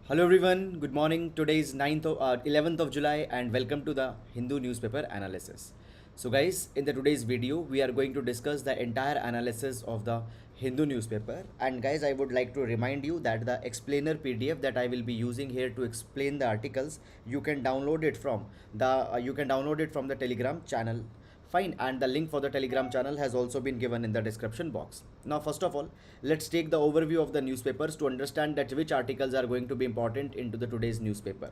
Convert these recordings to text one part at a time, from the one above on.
Hello everyone, good morning. Today is 11th of July and welcome to the Hindu newspaper analysis. So guys, in the today's video, we are going to discuss the entire analysis of the Hindu newspaper. And guys, I would like to remind you that the explainer PDF that I will be using here to explain the articles, you can download it from the Telegram channel. Fine, and the link for the Telegram channel has also been given in the description box. Now, first of all, let's take the overview of the newspapers to understand that which articles are going to be important into the today's newspaper.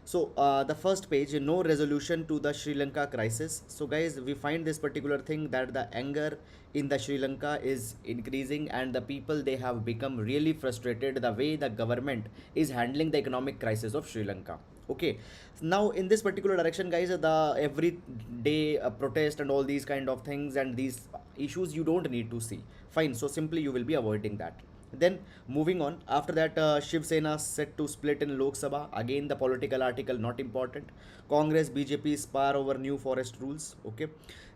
So, the first page, no resolution to the Sri Lanka crisis. So, guys, we find this particular thing that the anger in the Sri Lanka is increasing, and the people they have become really frustrated the way the government is handling the economic crisis of Sri Lanka. Okay, now in this particular direction, guys, the every day protest and all these kind of things and these issues you don't need to see. Fine, so simply you will be avoiding that. Then moving on, after that, Shiv Sena set to split in Lok Sabha. Again, the political article not important. Congress BJP spar over new forest rules. Okay.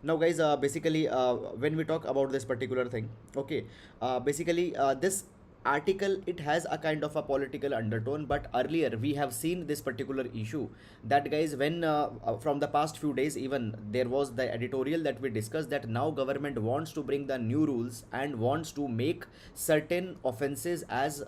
Now, guys, basically, when we talk about this particular thing, okay, basically, this article it has a kind of a political undertone, but earlier we have seen this particular issue that, guys, when from the past few days even there was the editorial that we discussed that now government wants to bring the new rules and wants to make certain offenses as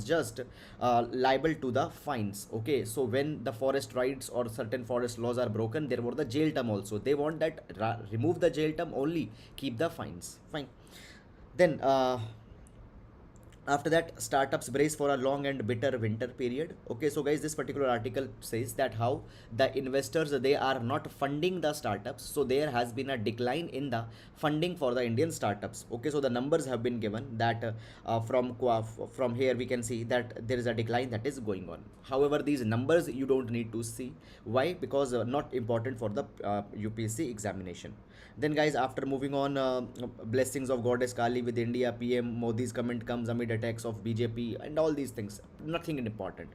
just liable to the fines. Okay, so when the forest rights or certain forest laws are broken, there were the jail term also. They want that remove the jail term, only keep the fines. Fine. Then after that, startups brace for a long and bitter winter period. Okay, so guys, this particular article says that how the investors they are not funding the startups, so there has been a decline in the funding for the Indian startups. Okay, so the numbers have been given that from here we can see that there is a decline that is going on. However, these numbers you don't need to see. Why? Because not important for the UPSC examination. Then, guys, after moving on, blessings of goddess Kali with India, PM Modi's comment comes amid attacks of BJP and all these things. Nothing important.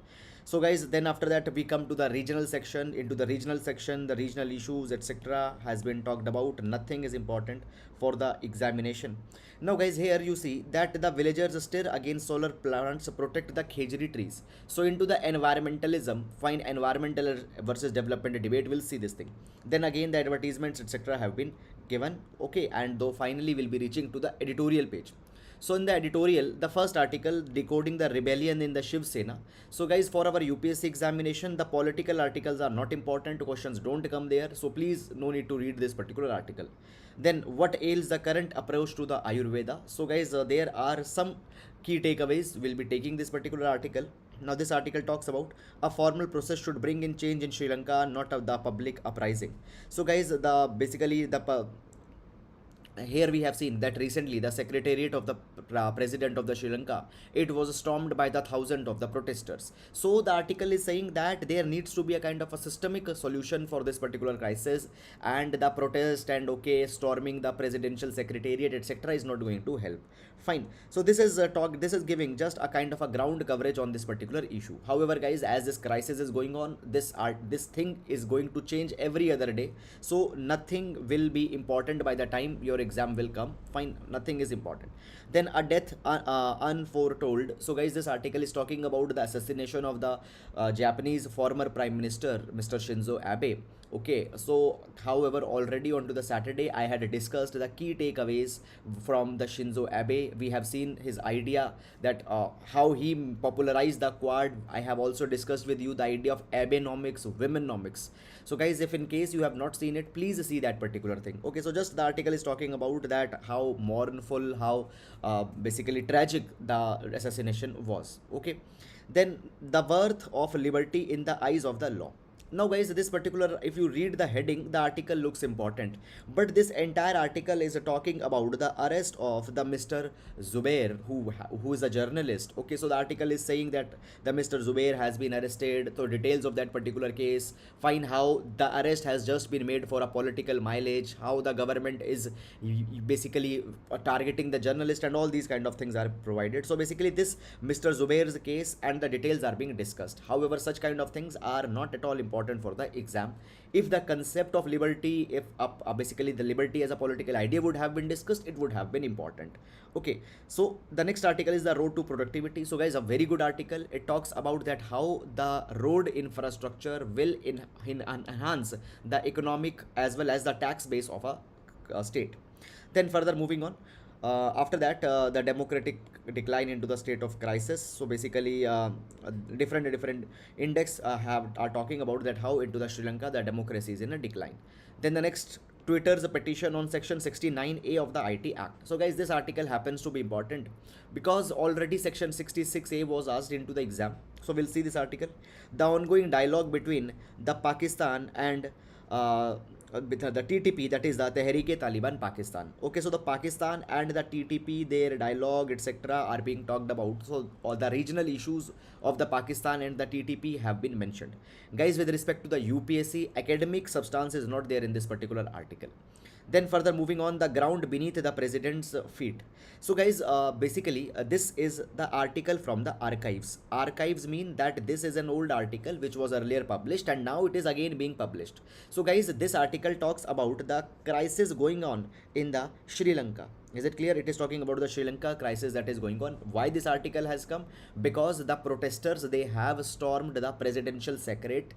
So, guys, then after that we come to the regional section. Into the regional section, the regional issues etc. has been talked about. Nothing is important for the examination. Now, guys, here you see that the villagers stir against solar plants protect the khejri trees. So into the environmentalism, fine, environmental versus development debate, we'll see this thing. Then again the advertisements etc. have been given. Okay, and though finally we'll be reaching to the editorial page. So in the editorial, the first article decoding the rebellion in the Shiv Sena. So, guys, for our UPSC examination, the political articles are not important. Questions don't come there. So please no need to read this particular article. Then what ails the current approach to the Ayurveda. So, guys, there are some key takeaways. We'll be taking this particular article. Now this article talks about a formal process should bring in change in Sri Lanka, not of the public uprising. So, guys, the basically the here we have seen that recently the secretariat of the president of the Sri Lanka, it was stormed by the thousand of the protesters. So the article is saying that there needs to be a kind of a systemic solution for this particular crisis, and the protest and okay storming the presidential secretariat etc. is not going to help. Fine, so this is a talk, this is giving just a kind of a ground coverage on this particular issue. However, guys, as this crisis is going on, this thing is going to change every other day, so nothing will be important by the time your exam will come. Fine, nothing is important. Then a death unforetold. So, guys, this article is talking about the assassination of the Japanese former prime minister Mr. Shinzo Abe. Okay, so however, already on to the Saturday I had discussed the key takeaways from the Shinzo Abe. We have seen his idea that how he popularized the quad. I have also discussed with you the idea of Abenomics, womenomics. So, guys, if in case you have not seen it, please see that particular thing. Okay, so just the article is talking about that how mournful, how basically tragic the assassination was. Okay, then the worth of liberty in the eyes of the law. Now, guys, this particular, if you read the heading, the article looks important, but this entire article is talking about the arrest of the Mr. Zubair, who is a journalist. Okay, so the article is saying that the Mr. Zubair has been arrested. So details of that particular case, find how the arrest has just been made for a political mileage, how the government is basically targeting the journalist, and all these kind of things are provided. So basically this Mr. Zubair's case and the details are being discussed. However, such kind of things are not at all important important for the exam. If the concept of liberty, if basically the liberty as a political idea would have been discussed, it would have been important. Okay, so the next article is the road to productivity. So guys, a very good article. It talks about that how the road infrastructure will enhance the economic as well as the tax base of a state. Then further moving on, after that, the democratic decline into the state of crisis. So basically, different index are talking about that how into the Sri Lanka the democracy is in a decline. Then the next, Twitter's petition on section 69A of the IT Act. So guys, this article happens to be important because already section 66A was asked into the exam. So we'll see this article. The ongoing dialogue between the Pakistan and with the TTP, that is the Tehreek-e-Taliban Pakistan. Okay, so the Pakistan and the TTP, their dialogue, etc., are being talked about. So all the regional issues of the Pakistan and the TTP have been mentioned. Guys, with respect to the UPSC, academic substance is not there in this particular article. Then further moving on, the ground beneath the president's feet. So guys, basically this is the article from the archives. Archives mean that this is an old article which was earlier published and now it is again being published. So guys, this article talks about the crisis going on in the Sri Lanka. Is it clear? It is talking about the Sri Lanka crisis that is going on. Why this article has come? Because the protesters, they have stormed the presidential secretariat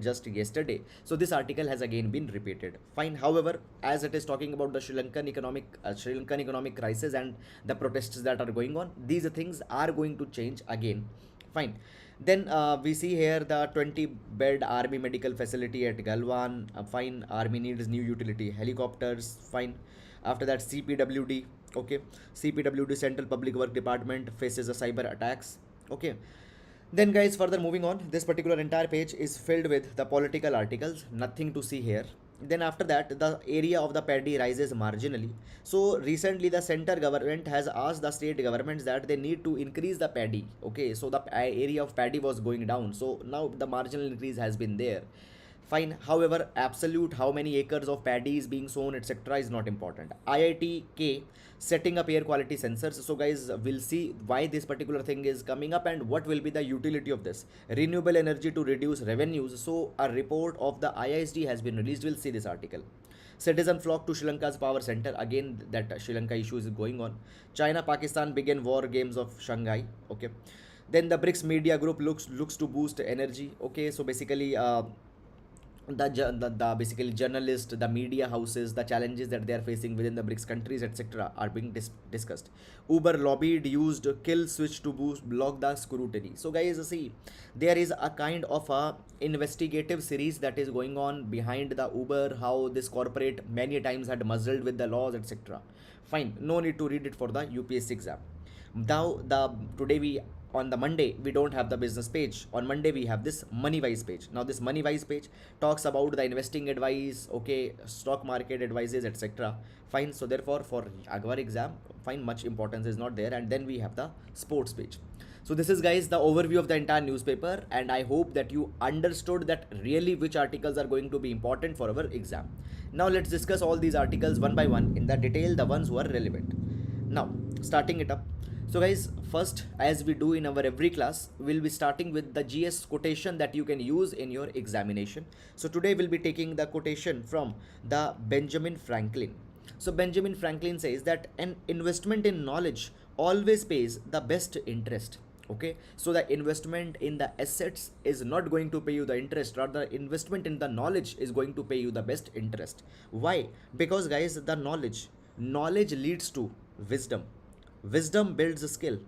just yesterday. So this article has again been repeated. Fine. However, as it is talking about the Sri Lankan economic crisis and the protests that are going on, these things are going to change again. Fine. Then we see here the 20-bed army medical facility at Galwan. Fine. Army needs new utility helicopters. Fine. After that, CPWD. Okay, CPWD, Central Public Work Department, faces a cyber attacks. Okay, then guys, further moving on, this particular entire page is filled with the political articles. Nothing to see here. Then after that, the area of the paddy rises marginally. So recently the center government has asked the state governments that they need to increase the paddy. Okay, so the area of paddy was going down, so now the marginal increase has been there. Fine. However, absolute how many acres of paddy is being sown, etc., is not important. IITK setting up air quality sensors. So guys, we'll see why this particular thing is coming up and what will be the utility of this. Renewable energy to reduce revenues. So a report of the ISD has been released. We'll see this article. Citizen flock to Sri Lanka's power center. Again, that Sri Lanka issue is going on. China, Pakistan begin war games of Shanghai. Okay. Then the BRICS media group looks to boost energy. Okay. So basically, the basically journalists, the media houses, the challenges that they are facing within the BRICS countries, etc., are being discussed. Uber lobbied used kill switch to block the scrutiny. So guys, see, there is a kind of a investigative series that is going on behind the Uber, how this corporate many times had muzzled with the laws, etc. Fine, no need to read it for the UPSC exam. Now today we, on the Monday, we don't have the business page. On Monday we have this money wise page. Now this money wise page talks about the investing advice, okay, stock market advices, etc. Fine. So therefore for our exam, fine, much importance is not there. And then we have the sports page. So this is guys the overview of the entire newspaper, and I hope that you understood that really which articles are going to be important for our exam. Now let's discuss all these articles one by one in the detail, the ones who are relevant. Now starting it up. So guys, first, as we do in our every class, we'll be starting with the GS quotation that you can use in your examination. So today we'll be taking the quotation from the Benjamin Franklin. So Benjamin Franklin says that an investment in knowledge always pays the best interest. Okay, so the investment in the assets is not going to pay you the interest, rather investment in the knowledge is going to pay you the best interest. Why? Because guys, the knowledge leads to wisdom. Wisdom builds a skill.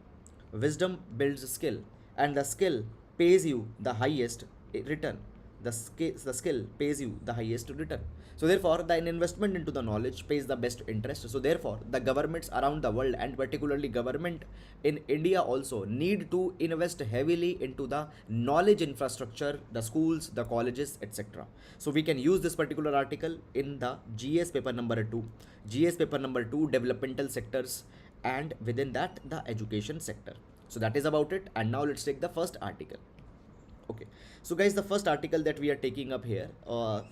Wisdom builds a skill, and the skill pays you the highest return. The skill pays you the highest return. So therefore, the investment into the knowledge pays the best interest. So therefore, the governments around the world, and particularly government in India also, need to invest heavily into the knowledge infrastructure, the schools, the colleges, etc. So we can use this particular article in the GS paper number 2. GS paper number 2, developmental sectors, and within that the education sector. So that is about it. And now let's take the first article. Okay, so guys, the first article that we are taking up here,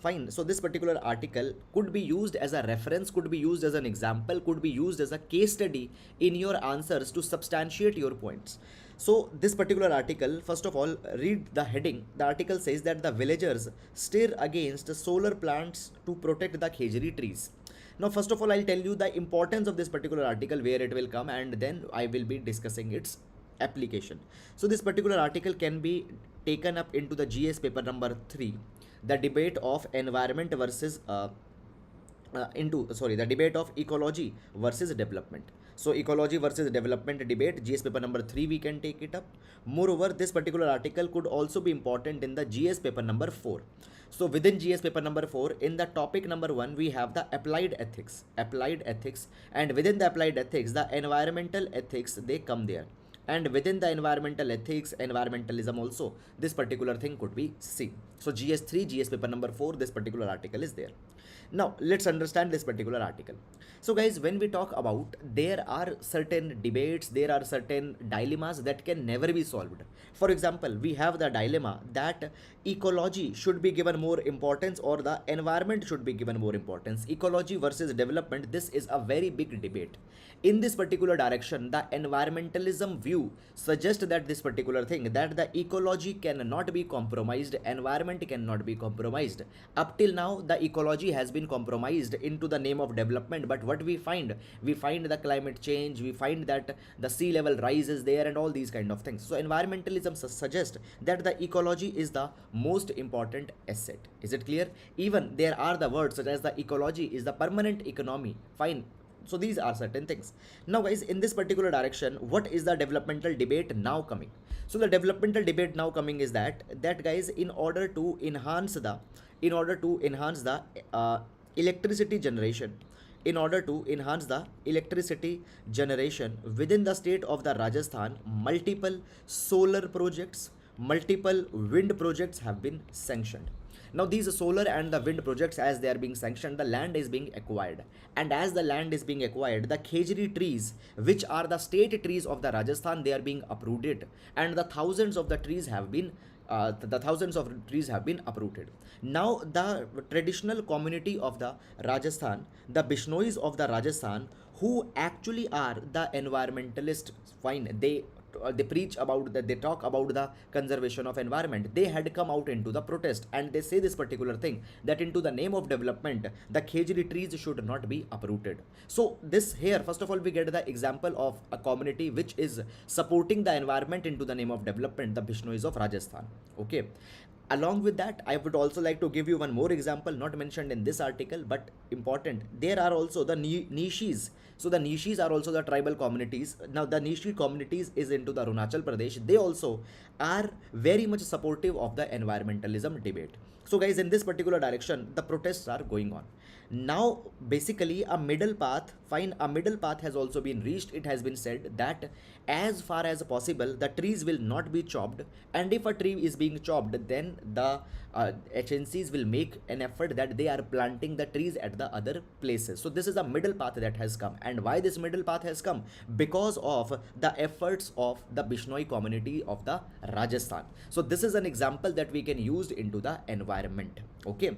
fine. So this particular article could be used as a reference, could be used as an example, could be used as a case study in your answers to substantiate your points. So this particular article, first of all, read the heading. The article says that the villagers stir against solar plants to protect the khejri trees. Now, first of all, I'll tell you the importance of this particular article, where it will come, and then I will be discussing its application. So this particular article can be taken up into the GS paper number 3, the debate of environment versus the debate of ecology versus development. So ecology versus development debate, GS paper number 3, we can take it up. Moreover, this particular article could also be important in the GS paper number 4. So within GS paper number 4, in the topic number 1, we have the applied ethics, and within the applied ethics, the environmental ethics, they come there. And within the environmental ethics, environmentalism also, this particular thing could be seen. So GS3, GS paper number 4, this particular article is there. Now let's understand this particular article. So guys, when we talk about, there are certain debates, there are certain dilemmas that can never be solved. For example, we have the dilemma that ecology should be given more importance or the environment should be given more importance. Ecology versus development, this is a very big debate. In this particular direction, the environmentalism view suggests that this particular thing, that the ecology cannot be compromised, environment cannot be compromised. Up till now, the ecology has been compromised into the name of development, but what we find the climate change, we find that the sea level rises there and all these kind of things. So environmentalism suggests that the ecology is the most important asset. Is it clear? Even there are the words such as the ecology is the permanent economy. Fine. So these are certain things. Now guys, in this particular direction, what is the developmental debate now coming? So the developmental debate now coming is that guys, in order to enhance the electricity generation, within the state of the Rajasthan, multiple solar projects, multiple wind projects have been sanctioned. Now these solar and the wind projects, as they are being sanctioned, the land is being acquired, and as the land is being acquired, the khejri trees, which are the state trees of the Rajasthan, they are being uprooted, and the thousands of trees have been uprooted. Now the traditional community of the Rajasthan, the Bishnois of the Rajasthan, who actually are the environmentalists, fine, they preach about that, they talk about the conservation of environment, they had come out into the protest, and they say this particular thing, that into the name of development, the khejri trees should not be uprooted. So this here, first of all, we get the example of a community which is supporting the environment into the name of development, the Bishnois of Rajasthan. Okay. Along with that, I would also like to give you one more example, not mentioned in this article, but important. There are also the Nishis. So the Nishis are also the tribal communities. Now the Nishi communities is into the Arunachal Pradesh. They also are very much supportive of the environmentalism debate. So guys, in this particular direction, the protests are going on. Now basically a middle path has also been reached. It has been said that as far as possible, the trees will not be chopped, and if a tree is being chopped, then the HNCs will make an effort that they are planting the trees at the other places. So this is a middle path that has come. And why this middle path has come? Because of the efforts of the Bishnoi community of the Rajasthan. So this is an example that we can use into the environment. Okay.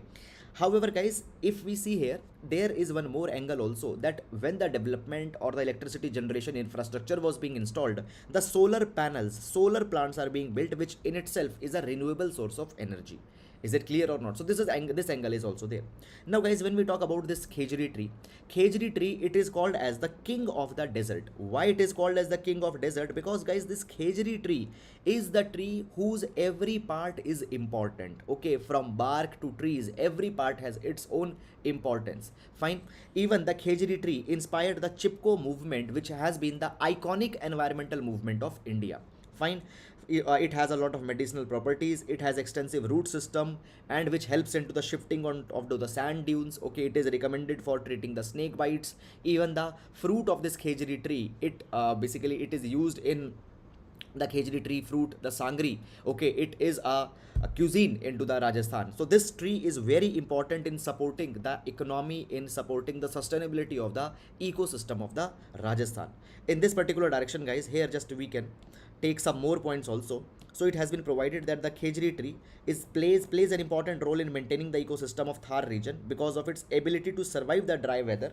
However, guys, if we see here, there is one more angle also, that when the development or the electricity generation infrastructure was being installed, the solar plants are being built, which in itself is a renewable source of energy. Is it clear or not? So this angle is also there. Now guys, when we talk about this khejri tree, it is called as the king of the desert. Why it is called as the king of desert? Because guys, this khejri tree is the tree whose every part is important. Okay, from bark to trees, every part has its own importance. Fine. Even the khejri tree inspired the Chipko movement, which has been the iconic environmental movement of India. Fine. It has a lot of medicinal properties, it has extensive root system, and which helps into the shifting of the sand dunes. Okay, it is recommended for treating the snake bites. Even the fruit of this khejri tree, it is used in the khejri tree fruit, the sangri. Okay, it is a cuisine into the Rajasthan. So this tree is very important in supporting the economy, in supporting the sustainability of the ecosystem of the Rajasthan. In this particular direction, guys, here just we can take some more points also. So it has been provided that the khejri tree plays an important role in maintaining the ecosystem of Thar region because of its ability to survive the dry weather.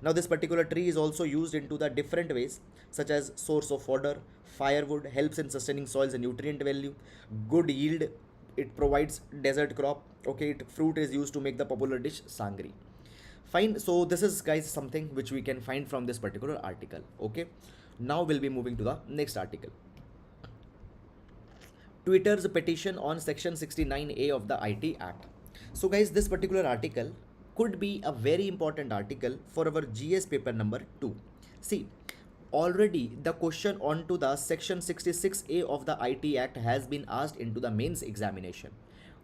Now this particular tree is also used into the different ways, such as source of fodder, firewood, helps in sustaining soils and nutrient value, good yield, it provides desert crop. Okay, fruit is used to make the popular dish sangri. Fine. So this is guys something which we can find from this particular article. Okay, now we'll be moving to the next article. Twitter's petition on section 69A of the IT Act. So guys, this particular article could be a very important article for our GS paper number 2. See, already the question onto the section 66A of the IT Act has been asked into the mains examination.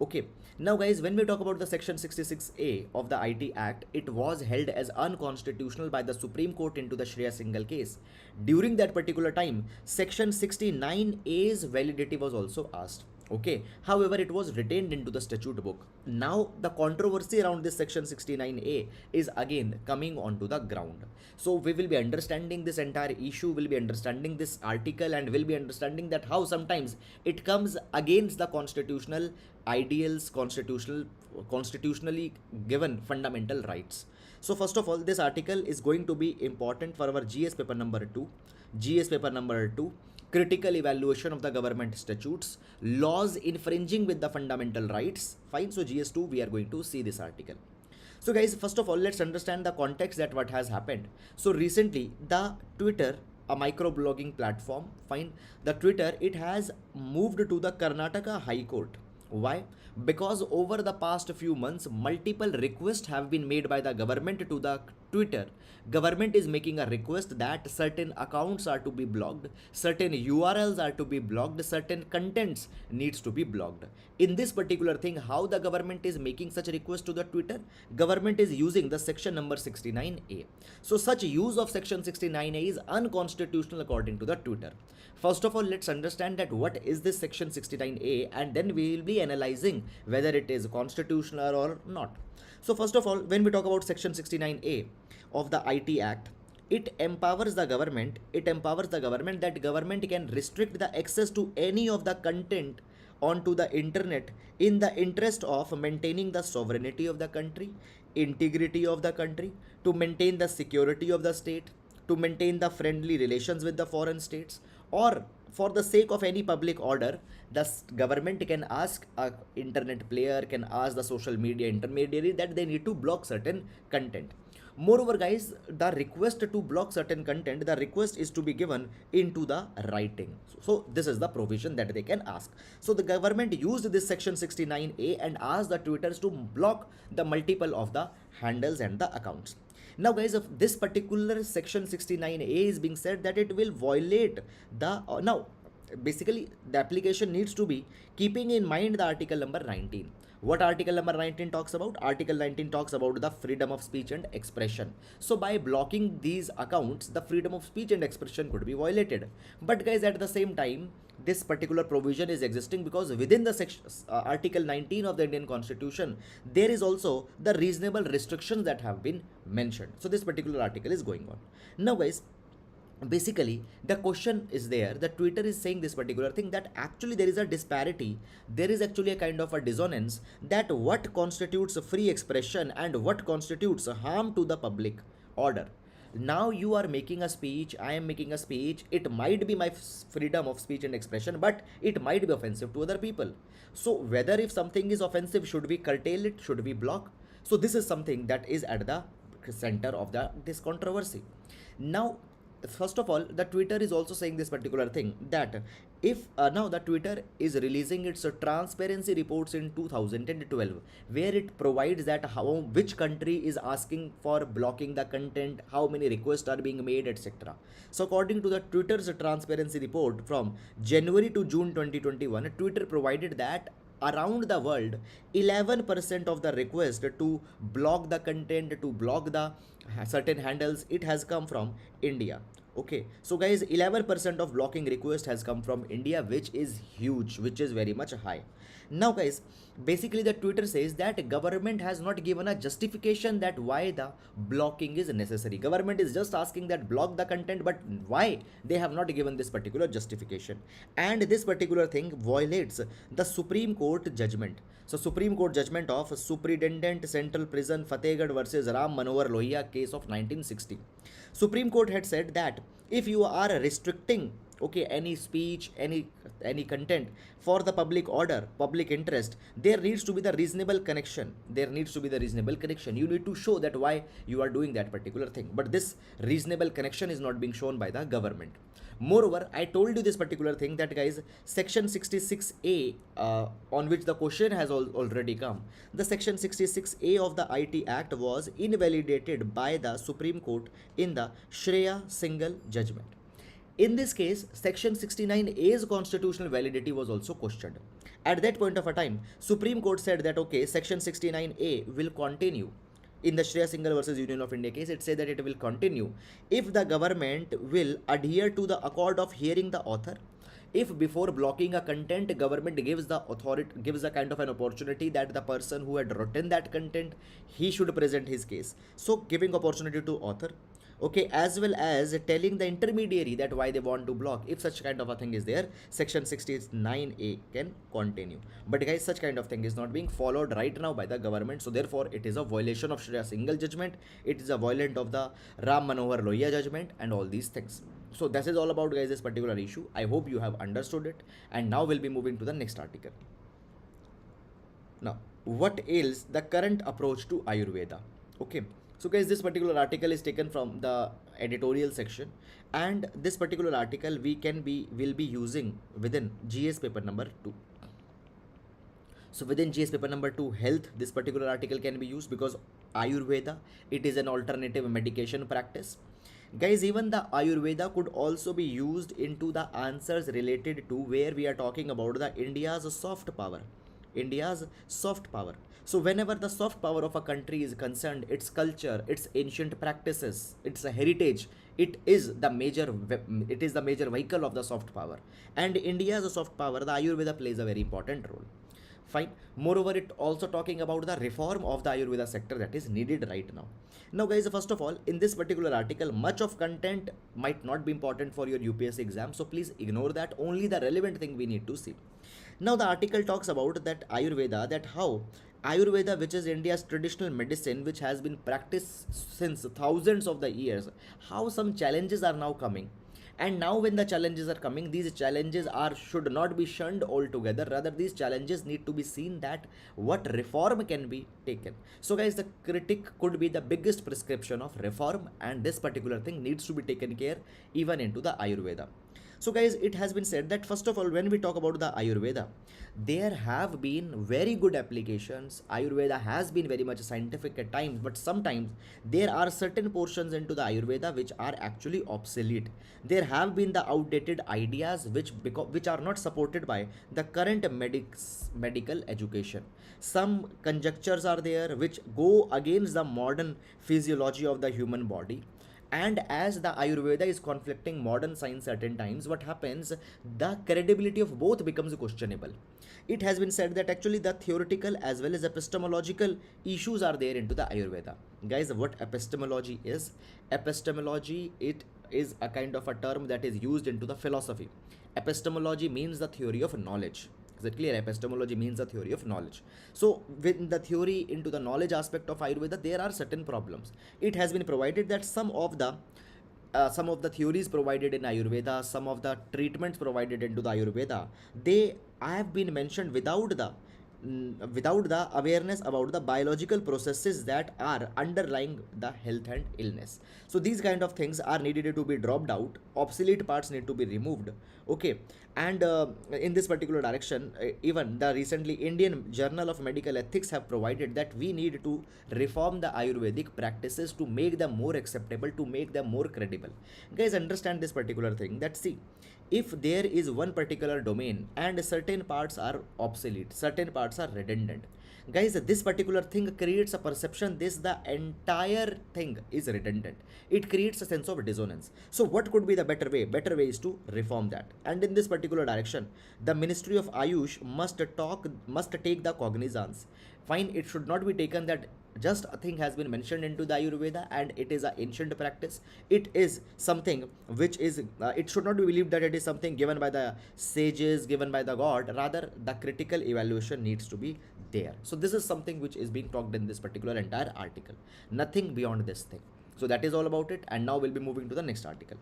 Okay, now guys, when we talk about the section 66A of the IT Act, it was held as unconstitutional by the Supreme Court into the Shreya Singhal case. During that particular time, section 69A's validity was also asked. Okay, however, it was retained into the statute book. Now the controversy around this section 69A is again coming onto the ground. So we will be understanding this entire issue, will be understanding this article, and will be understanding that how sometimes it comes against the constitutional ideals, constitutionally given fundamental rights. So first of all, this article is going to be important for our GS paper number 2. GS paper number 2, critical evaluation of the government statutes, laws infringing with the fundamental rights. Fine. So GS2, we are going to see this article. So guys, first of all, let's understand the context that what has happened. So recently, the Twitter, a microblogging platform, fine, the Twitter, it has moved to the Karnataka High Court. Why? Because over the past few months, multiple requests have been made by the government to the Twitter. Government is making a request that certain accounts are to be blocked, certain URLs are to be blocked, certain contents needs to be blocked. In this particular thing, how the government is making such a request to the Twitter? Government is using the section number 69A. So such use of section 69A is unconstitutional according to the Twitter. First of all, let's understand that what is this section 69A, and then we will be analyzing whether it is constitutional or not. So first of all, when we talk about section 69A of the IT Act, it empowers the government that government can restrict the access to any of the content onto the internet in the interest of maintaining the sovereignty of the country, integrity of the country, to maintain the security of the state, to maintain the friendly relations with the foreign states, or for the sake of any public order. The government can ask a internet player, can ask the social media intermediary that they need to block certain content. Moreover guys, the request to block certain content, the request is to be given into the writing. So this is the provision that they can ask. So the government used this section 69A and asked the Twitters to block the multiple of the handles and the accounts. Now guys, if this particular section 69A is being said that it will violate the now basically the application needs to be keeping in mind the article number 19. What article number 19 talks about? Article 19 talks about the freedom of speech and expression. So by blocking these accounts, the freedom of speech and expression could be violated. But guys, at the same time, this particular provision is existing because within the section article 19 of the Indian Constitution, there is also the reasonable restrictions that have been mentioned. So this particular article is going on. Now guys, basically the question is there that Twitter is saying this particular thing, that actually there is a disparity, there is actually a kind of a dissonance, that what constitutes free expression and what constitutes harm to the public order. Now you are making a speech, I am making a speech, it might be my freedom of speech and expression, but it might be offensive to other people. So whether if something is offensive, should we curtail it, should we block? So this is something that is at the center of this controversy. Now first of all, the Twitter is also saying this particular thing, that if now the Twitter is releasing its transparency reports in 2012, where it provides that which country is asking for blocking the content, how many requests are being made, etc. So according to the Twitter's transparency report from January to June 2021, Twitter provided that around the world 11% of the request to block the content, to block the certain handles, it has come from India. Okay, so guys, 11% of blocking request has come from India, which is huge, which is very much high. Now, guys, basically the Twitter says that government has not given a justification that why the blocking is necessary. Government is just asking that block the content, but why they have not given this particular justification. And this particular thing violates the Supreme Court judgment. So Supreme Court judgment of Superintendent Central Prison Fatehgarh versus Ram Manohar Lohia case of 1960. Supreme Court had said that if you are restricting, okay, any speech, any content for the public order, public interest, there needs to be the reasonable connection. There needs to be the reasonable connection. You need to show that why you are doing that particular thing. But this reasonable connection is not being shown by the government. Moreover, I told you this particular thing that guys, section 66A, on which the question has already come, the section 66A of the IT Act was invalidated by the Supreme Court in the Shreya Singhal judgment. In this case, section 69A's constitutional validity was also questioned. At that point of a time, Supreme Court said that okay, section 69A will continue. In the Shreya Singhal versus Union of India case, it said that it will continue if the government will adhere to the accord of hearing the author. If before blocking a content, government gives the authority, gives a kind of an opportunity that the person who had written that content, he should present his case. So giving opportunity to author, okay, as well as telling the intermediary that why they want to block. If such kind of a thing is there, section 69A can continue. But guys, such kind of thing is not being followed right now by the government, so therefore it is a violation of Shreya Singhal judgment, it is a violation of the Ram Manohar Lohia judgment and all these things. So this is all about guys this particular issue. I hope you have understood it, and now we'll be moving to the next article. Now, what ails the current approach to Ayurveda? Okay, so guys, this particular article is taken from the editorial section, and this particular article will be using within GS paper number 2. So within GS paper number 2 health, this particular article can be used because Ayurveda, it is an alternative medication practice. Guys, even the Ayurveda could also be used into the answers related to where we are talking about the India's soft power. India's soft power. So whenever the soft power of a country is concerned, its culture, its ancient practices, its heritage, it is the major vehicle of the soft power. And India's soft power, the Ayurveda plays a very important role. Fine. Moreover, it also talking about the reform of the Ayurveda sector that is needed right now. Now guys, first of all, in this particular article, much of content might not be important for your UPSC exam, so please ignore that. Only the relevant thing we need to see. Now the article talks about that Ayurveda, that how Ayurveda, which is India's traditional medicine, which has been practiced since thousands of the years, how some challenges are now coming. And now when the challenges are coming, these challenges should not be shunned altogether. Rather, these challenges need to be seen that what reform can be taken. So guys, the critic could be the biggest prescription of reform, and this particular thing needs to be taken care even into the Ayurveda. So guys, it has been said that first of all, when we talk about the Ayurveda, there have been very good applications. Ayurveda has been very much scientific at times, but sometimes there are certain portions into the Ayurveda which are actually obsolete. There have been the outdated ideas which are not supported by the current medical education. Some conjectures are there which go against the modern physiology of the human body. And as the Ayurveda is conflicting modern science certain times, what happens, the credibility of both becomes questionable. It has been said that actually the theoretical as well as epistemological issues are there into the Ayurveda. Guys, what epistemology is? Epistemology, it is a kind of a term that is used into the philosophy. Epistemology means the theory of knowledge. Is it clear? Epistemology means the theory of knowledge. So with the theory into the knowledge aspect of Ayurveda, there are certain problems. It has been provided that some of the theories provided in Ayurveda, some of the treatments provided into the Ayurveda, they have been mentioned without the awareness about the biological processes that are underlying the health and illness. So these kind of things are needed to be dropped out. Obsolete parts need to be removed. Okay, and in this particular direction, even the recently Indian Journal of Medical Ethics have provided that we need to reform the Ayurvedic practices to make them more acceptable, to make them more credible. Guys, understand this particular thing, that see, if there is one particular domain and certain parts are obsolete, certain parts parts are redundant. Guys, this particular thing creates a perception this the entire thing is redundant. It creates a sense of dissonance. So what could be the better way? Better way is to reform that. And in this particular direction, the Ministry of Ayush must take the cognizance. Fine, it should not be taken that just a thing has been mentioned into the Ayurveda and it is an ancient practice. It is something which is, it should not be believed that it is something given by the sages, given by the god. Rather, the critical evaluation needs to be there. So this is something which is being talked in this particular entire article. Nothing beyond this thing. So that is all about it. And now we'll be moving to the next article.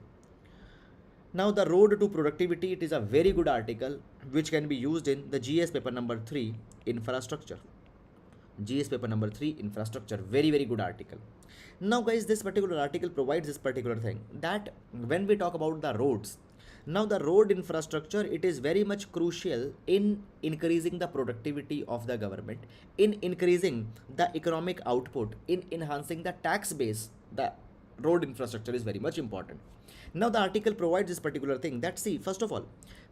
Now the road to productivity, it is a very good article which can be used in the GS paper number 3, infrastructure. GS paper number 3, infrastructure. Very, very good article. Now guys, this particular article provides this particular thing that when we talk about the roads, now the road infrastructure, it is very much crucial in increasing the productivity of the government, in increasing the economic output, in enhancing the tax base. The road infrastructure is very much important. Now the article provides this particular thing that, see, first of all,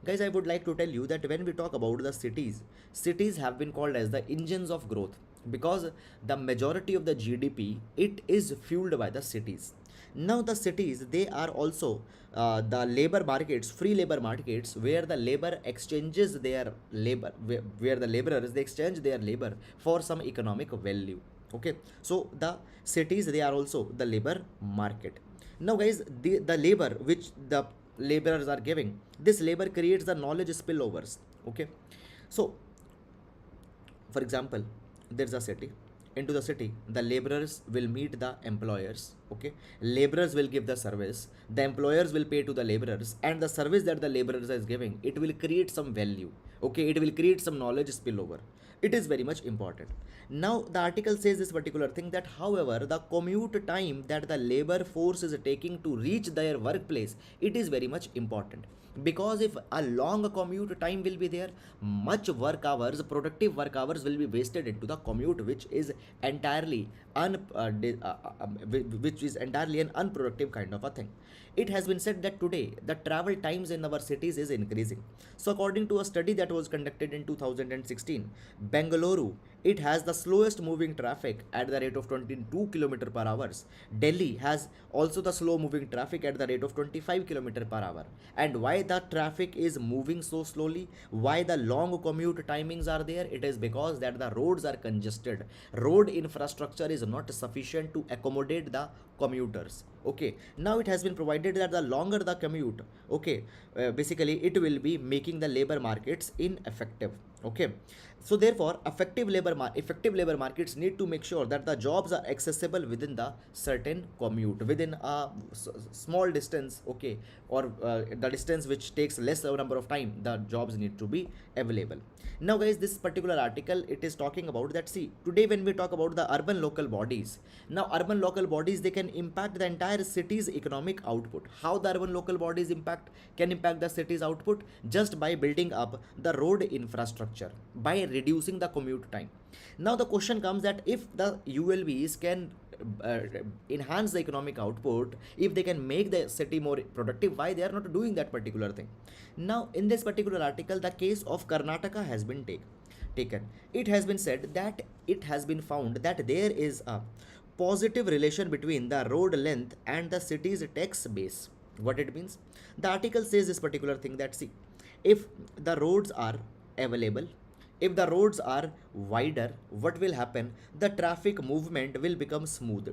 guys, I would like to tell you that when we talk about the cities have been called as the engines of growth, because the majority of the GDP, it is fueled by the cities. Now the cities, they are also the labor markets, free labor markets, where the labor exchanges their labor, where the laborers, they exchange their labor for some economic value. Okay, so the cities, they are also the labor market. Now guys, the labor which the laborers are giving, this labor creates the knowledge spillovers. Okay, so for example, there's a city. Into the city, the laborers will meet the employers. Okay, laborers will give the service, the employers will pay to the laborers, and the service that the laborers is giving, it will create some value. Okay, it will create some knowledge spillover. It is very much important. Now the article says this particular thing that, however, the commute time that the labor force is taking to reach their workplace, it is very much important. Because if a long commute time will be there, much work hours, productive work hours will be wasted into the commute, which is entirely which is entirely an unproductive kind of a thing. It has been said that today the travel times in our cities is increasing. So according to a study that was conducted in 2016, Bengaluru, it has the slowest moving traffic at the rate of 22 km per hour. Delhi has also the slow moving traffic at the rate of 25 km per hour. And why the traffic is moving so slowly, why the long commute timings are there? It is because that the roads are congested. Road infrastructure is not sufficient to accommodate the commuters. Okay, now it has been provided that the longer the commute, okay, basically it will be making the labor markets ineffective. Okay, so therefore effective labor markets need to make sure that the jobs are accessible within the certain commute, within a small distance. Okay, or the distance which takes less number of time, the jobs need to be available. Now guys, this particular article, it is talking about that, see, today when we talk about the urban local bodies, now urban local bodies, they can impact the entire city's economic output. How the urban local bodies can impact the city's output? Just by building up the road infrastructure, by reducing the commute time. Now the question comes that if the ULBs can enhance the economic output, if they can make the city more productive, why they are not doing that particular thing? Now in this particular article, the case of Karnataka has been taken. It has been said that it has been found that there is a positive relation between the road length and the city's tax base. What it means? The article says this particular thing that, see, if the roads are available, if the roads are wider, what will happen? The traffic movement will become smooth.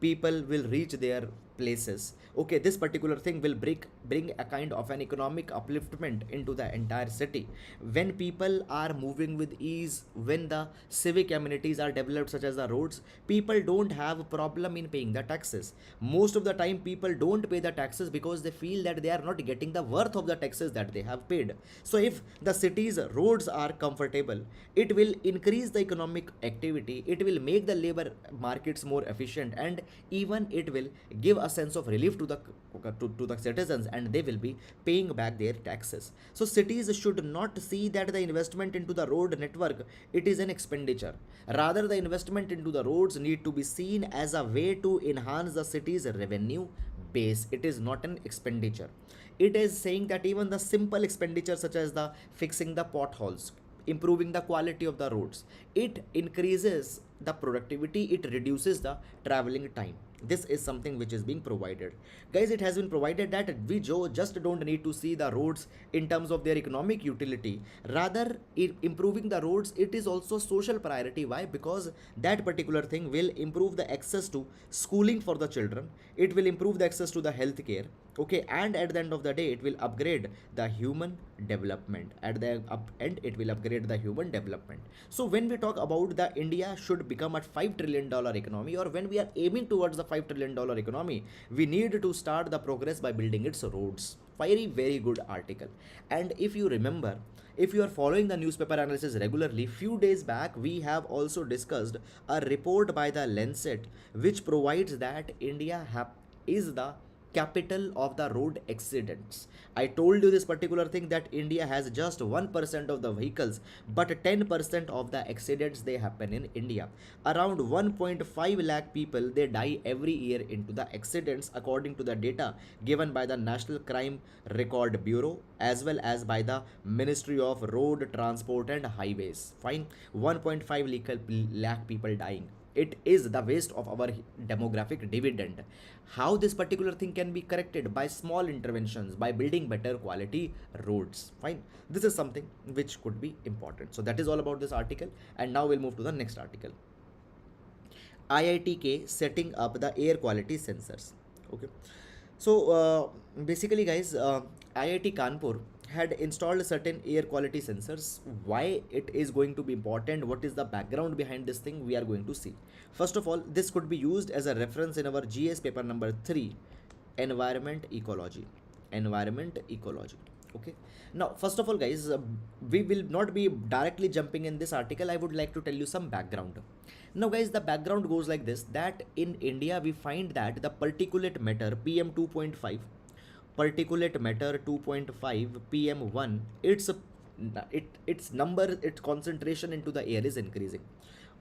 People will reach their places. Okay, this particular thing will bring a kind of an economic upliftment into the entire city. When people are moving with ease, when the civic amenities are developed, such as the roads, people don't have a problem in paying the taxes. Most of the time, people don't pay the taxes because they feel that they are not getting the worth of the taxes that they have paid. So if the city's roads are comfortable, it will increase the economic activity, it will make the labor markets more efficient, and even it will give a sense of relief to the citizens, and they will be paying back their taxes. So cities should not see that the investment into the road network, it is an expenditure. Rather, the investment into the roads need to be seen as a way to enhance the city's revenue base. It is not an expenditure. It is saying that even the simple expenditure such as the fixing the potholes, improving the quality of the roads, it increases the productivity, it reduces the traveling time. This is something which is being provided. Guys, it has been provided that we just don't need to see the roads in terms of their economic utility. Rather, improving the roads, it is also social priority. Why? Because that particular thing will improve the access to schooling for the children. It will improve the access to the healthcare. Okay, and at the end of the day, it will upgrade the human development. At the end, it will upgrade the human development. So when we talk about the India should become a $5 trillion economy, or when we are aiming towards the $5 trillion economy, we need to start the progress by building its roads. Very good article. And if you remember, if you are following the newspaper analysis regularly, few days back we have also discussed a report by the Lancet which provides that India is the capital of the road accidents. I told you this particular thing, that India has just 1% of the vehicles, but 10% of the accidents they happen in India. Around 1.5 lakh people they die every year into the accidents, according to the data given by the National Crime Record Bureau as well as by the Ministry of Road Transport and Highways. Fine, 1.5 lakh people dying. It is the waste of our demographic dividend. How this particular thing can be corrected? By small interventions, by building better quality roads. Fine, this is something which could be important. So that is all about this article, and now we'll move to the next article. IITK setting up the air quality sensors. Okay, so basically guys, IIT Kanpur had installed certain air quality sensors. Why it is going to be important, what is the background behind this thing, we are going to see. First of all, this could be used as a reference in our GS paper number 3, environment ecology. Okay, now first of all guys, we will not be directly jumping in this article. I would like to tell you some background. Now guys, the background goes like this, that in India we find that the particulate matter PM 2.5, particulate matter 2.5 PM1, its number, its concentration into the air is increasing.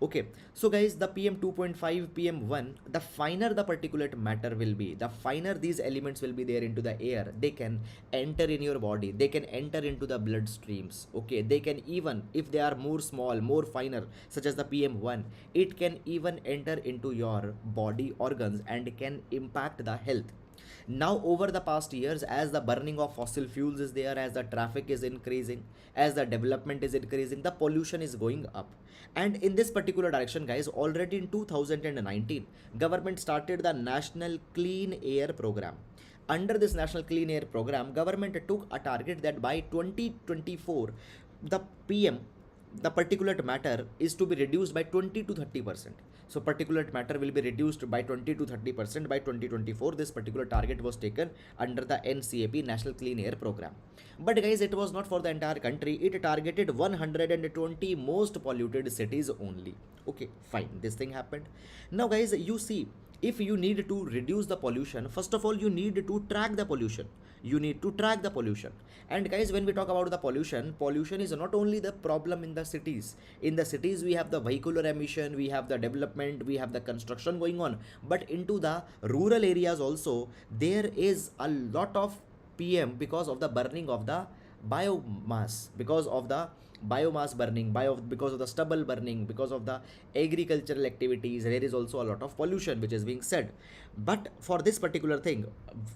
Okay, so guys, the PM 2.5 PM1, the finer the particulate matter will be, the finer these elements will be there into the air, they can enter in your body, they can enter into the blood streams. Okay, they can, even if they are more small, more finer, such as the PM1, it can even enter into your body organs and can impact the health. Now over the past years, as the burning of fossil fuels is there, as the traffic is increasing, as the development is increasing, the pollution is going up. And in this particular direction guys, already in 2019 government started the National Clean Air Program. Under this National Clean Air Program, government took a target that by 2024 the the particulate matter is to be reduced by 20 to 30%. So particulate matter will be reduced by 20 to 30% by 2024. This particular target was taken under the NCAP, National Clean Air Program. But guys, it was not for the entire country. It targeted 120 most polluted cities only. Okay, fine. This thing happened. Now guys, you see, if you need to reduce the pollution, first of all you need to track the pollution. And guys, when we talk about the pollution is not only the problem in the cities. In the cities we have the vehicular emission, we have the development, we have the construction going on, but into the rural areas also there is a lot of PM because of the burning of the biomass, because of the biomass burning, because of the stubble burning, because of the agricultural activities. There is also a lot of pollution which is being said. But for this particular thing,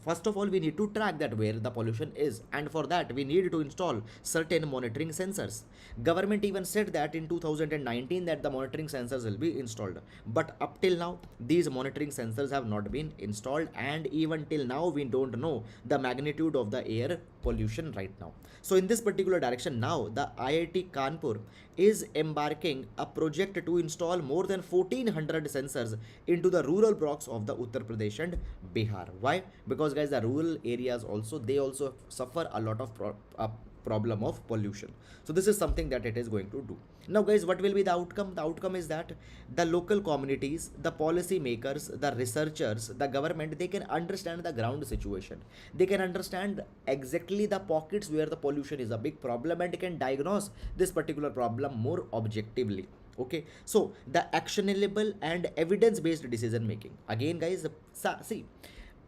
first of all we need to track that where the pollution is, and for that we need to install certain monitoring sensors. Government even said that in 2019 that the monitoring sensors will be installed, but up till now these monitoring sensors have not been installed, and even till now we don't know the magnitude of the air pollution right now. So in this particular direction, now the IIT Kanpur is embarking a project to install more than 1400 sensors into the rural blocks of the Uttar Pradesh and Bihar. Why? Because guys, the rural areas also, they also suffer a lot of problem of pollution. So this is something that it is going to do. Now guys, what will be the outcome? The outcome is that the local communities, the policy makers, the researchers, the government, they can understand the ground situation. They can understand exactly the pockets where the pollution is a big problem and can diagnose this particular problem more objectively. Okay, so the actionable and evidence based decision making. Again guys, see,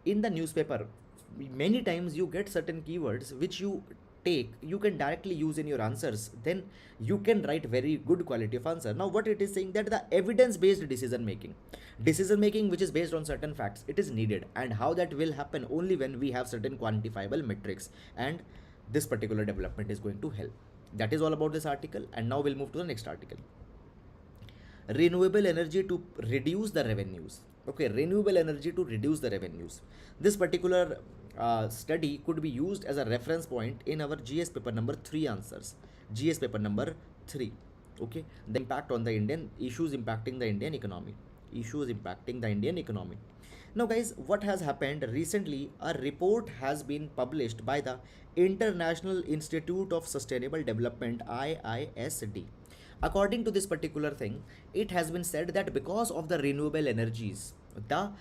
in the newspaper many times you get certain keywords which you take, you can directly use in your answers, then you can write very good quality of answer. Now what it is saying, that the evidence based decision making which is based on certain facts, it is needed, and how that will happen, only when we have certain quantifiable metrics, and this particular development is going to help. That is all about this article, and now we'll move to the next article. Renewable energy to reduce the revenues. Okay, renewable energy to reduce the revenues. This particular study could be used as a reference point in our GS paper number 3 answers. GS paper number 3. Okay, the impact on the Indian issues impacting the Indian economy. Issues impacting the Indian economy. Now, guys, what has happened recently? A report has been published by the International Institute of Sustainable Development, IISD. According to this particular thing, it has been said that because of the renewable energies, the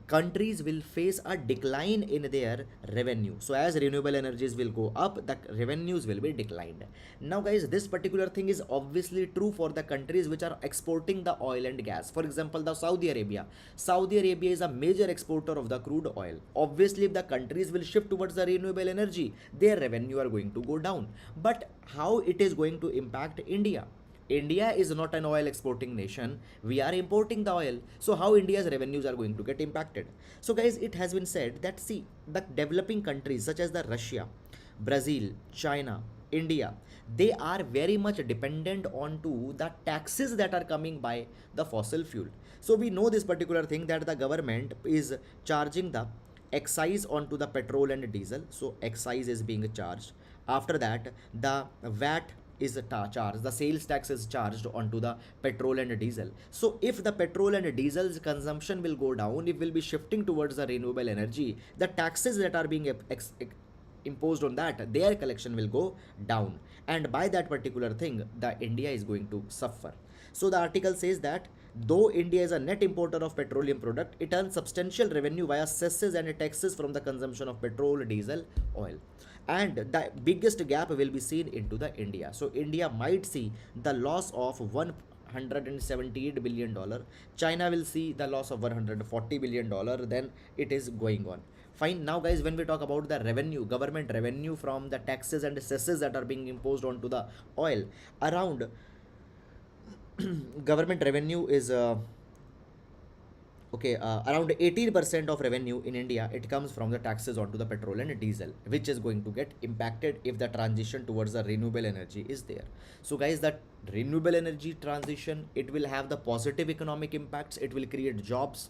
countries will face a decline in their revenue. So as renewable energies will go up, the revenues will be declined. Now guys, this particular thing is obviously true for the countries which are exporting the oil and gas. For example, the Saudi Arabia is a major exporter of the crude oil. Obviously, if the countries will shift towards the renewable energy, their revenue are going to go down. But how it is going to impact India? India is not an oil exporting nation. We are importing the oil. So how India's revenues are going to get impacted? So guys, it has been said that, see, the developing countries such as the Russia, Brazil, China, India, they are very much dependent on to the taxes that are coming by the fossil fuel. So we know this particular thing, that the government is charging the excise onto the petrol and diesel. So excise is being charged. After that, the VAT is charged, the sales tax is charged onto the petrol and diesel. So if the petrol and diesel's consumption will go down, it will be shifting towards the renewable energy, the taxes that are being imposed on that, their collection will go down, and by that particular thing, the India is going to suffer. So the article says that though India is a net importer of petroleum product, it earns substantial revenue via cesses and taxes from the consumption of petrol, diesel, oil. And the biggest gap will be seen into the India. So India might see the loss of $178 billion. China will see the loss of $140 billion. Then it is going on. Fine. Now guys, when we talk about the revenue, government revenue from the taxes and cesses that are being imposed onto the oil, around government revenue is around 18% of revenue in India, it comes from the taxes onto the petrol and diesel, which is going to get impacted if the transition towards the renewable energy is there. So guys, that renewable energy transition, it will have the positive economic impacts, it will create jobs,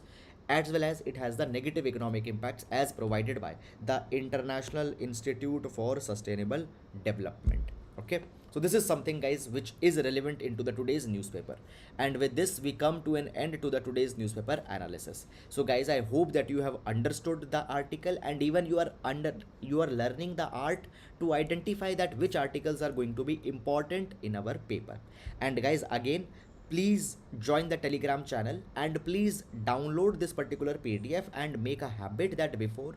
as well as it has the negative economic impacts as provided by the International Institute for Sustainable Development. Okay, so this is something, guys, which is relevant into the today's newspaper, and with this we come to an end to the today's newspaper analysis. So guys, I hope that you have understood the article, and even you are learning the art to identify that which articles are going to be important in our paper. And guys, again, please join the Telegram channel, and please download this particular PDF and make a habit that before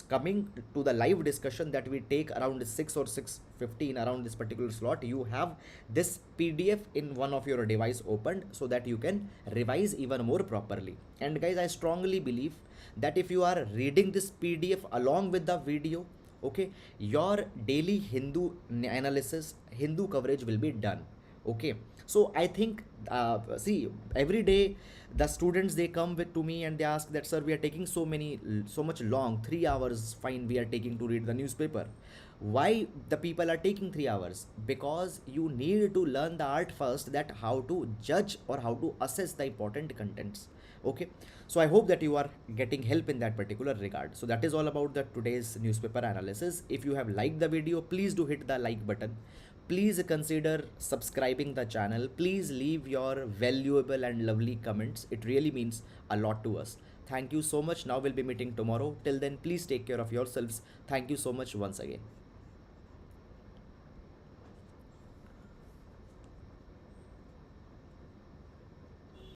coming to the live discussion that we take around 6 or 6:15 around this particular slot, you have this PDF in one of your device opened, so that you can revise even more properly. And guys, I strongly believe that if you are reading this PDF along with the video, okay, your daily Hindu analysis, Hindu coverage will be done. Okay, so I think see, every day the students, they come with to me and they ask that, sir, we are taking so much long, 3 hours, fine, we are taking to read the newspaper. Why the people are taking 3 hours? Because you need to learn the art first, that how to judge or how to assess the important contents. Okay, so I hope that you are getting help in that particular regard. So that is all about the today's newspaper analysis. If you have liked the video, please do hit the like button. Please consider subscribing the channel. Please leave your valuable and lovely comments. It really means a lot to us. Thank you so much. Now we'll be meeting tomorrow. Till then, please take care of yourselves. Thank you so much once again.